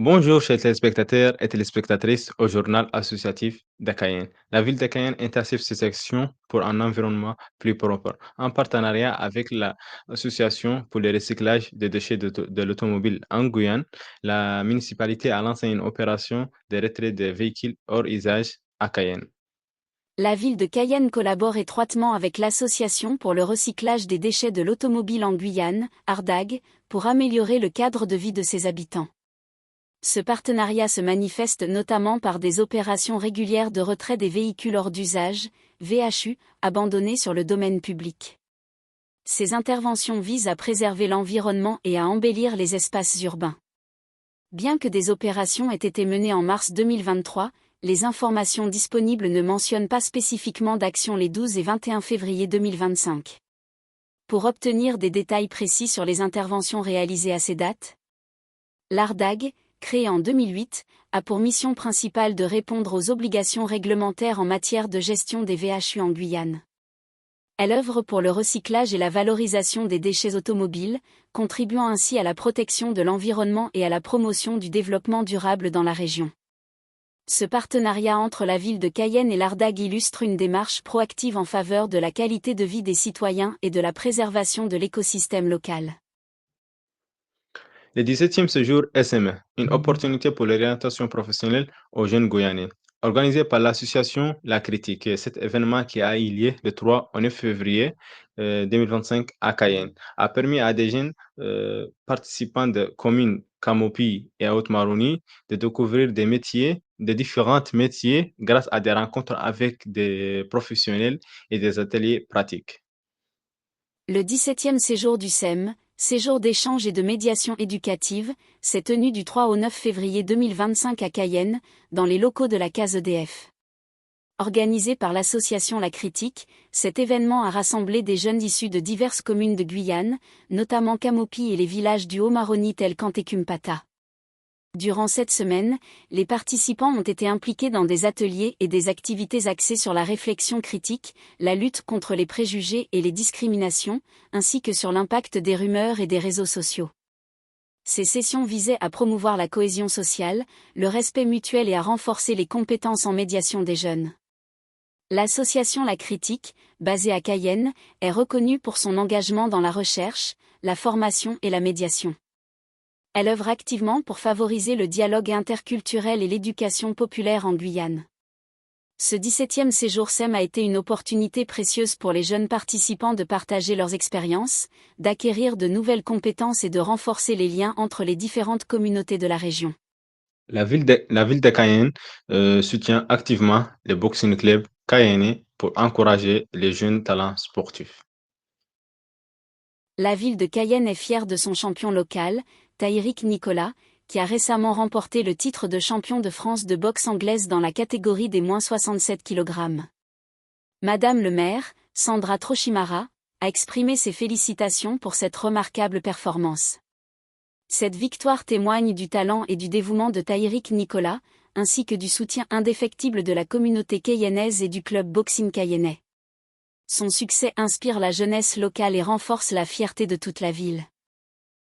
Bonjour chers téléspectateurs et téléspectatrices au journal associatif d'Akayen. La ville d'Akayen intensifie ses actions pour un environnement plus propre. En partenariat avec l'Association pour le recyclage des déchets de l'automobile en Guyane, la municipalité a lancé une opération de retrait des véhicules hors usage à Cayenne. La ville de Cayenne collabore étroitement avec l'Association pour le recyclage des déchets de l'automobile en Guyane, ARDAG, pour améliorer le cadre de vie de ses habitants. Ce partenariat se manifeste notamment par des opérations régulières de retrait des véhicules hors d'usage, VHU, abandonnés sur le domaine public. Ces interventions visent à préserver l'environnement et à embellir les espaces urbains. Bien que des opérations aient été menées en mars 2023, les informations disponibles ne mentionnent pas spécifiquement d'actions les 12 et 21 février 2025. Pour obtenir des détails précis sur les interventions réalisées à ces dates, l'ARDAG, créée en 2008, a pour mission principale de répondre aux obligations réglementaires en matière de gestion des VHU en Guyane. Elle œuvre pour le recyclage et la valorisation des déchets automobiles, contribuant ainsi à la protection de l'environnement et à la promotion du développement durable dans la région. Ce partenariat entre la ville de Cayenne et l'ARDAG illustre une démarche proactive en faveur de la qualité de vie des citoyens et de la préservation de l'écosystème local. Le 17e séjour SME, une opportunité pour l'orientation professionnelle aux jeunes Guyanais. Organisé par l'association La Critique, cet événement qui a eu lieu le 3 au 9 février 2025 à Cayenne a permis à des jeunes participants de communes Camopi et Haute-Maroni de découvrir des métiers, de différents métiers grâce à des rencontres avec des professionnels et des ateliers pratiques. Le 17e séjour du SEM, séjour d'échange et de médiation éducative, s'est tenu du 3 au 9 février 2025 à Cayenne, dans les locaux de la case EDF. Organisé par l'association La Critique, cet événement a rassemblé des jeunes issus de diverses communes de Guyane, notamment Camopi et les villages du Haut-Maroni tels qu'Antécumpata. Durant cette semaine, les participants ont été impliqués dans des ateliers et des activités axées sur la réflexion critique, la lutte contre les préjugés et les discriminations, ainsi que sur l'impact des rumeurs et des réseaux sociaux. Ces sessions visaient à promouvoir la cohésion sociale, le respect mutuel et à renforcer les compétences en médiation des jeunes. L'association La Critique, basée à Cayenne, est reconnue pour son engagement dans la recherche, la formation et la médiation. Elle œuvre activement pour favoriser le dialogue interculturel et l'éducation populaire en Guyane. Ce 17e séjour SEM a été une opportunité précieuse pour les jeunes participants de partager leurs expériences, d'acquérir de nouvelles compétences et de renforcer les liens entre les différentes communautés de la région. La ville de Cayenne soutient activement le Boxing Club cayennais pour encourager les jeunes talents sportifs. La ville de Cayenne est fière de son champion local, Taïrik Nicolas, qui a récemment remporté le titre de champion de France de boxe anglaise dans la catégorie des moins 67 kg. Madame le maire, Sandra Trochimara, a exprimé ses félicitations pour cette remarquable performance. Cette victoire témoigne du talent et du dévouement de Taïrik Nicolas, ainsi que du soutien indéfectible de la communauté cayennaise et du club boxing cayennais. Son succès inspire la jeunesse locale et renforce la fierté de toute la ville.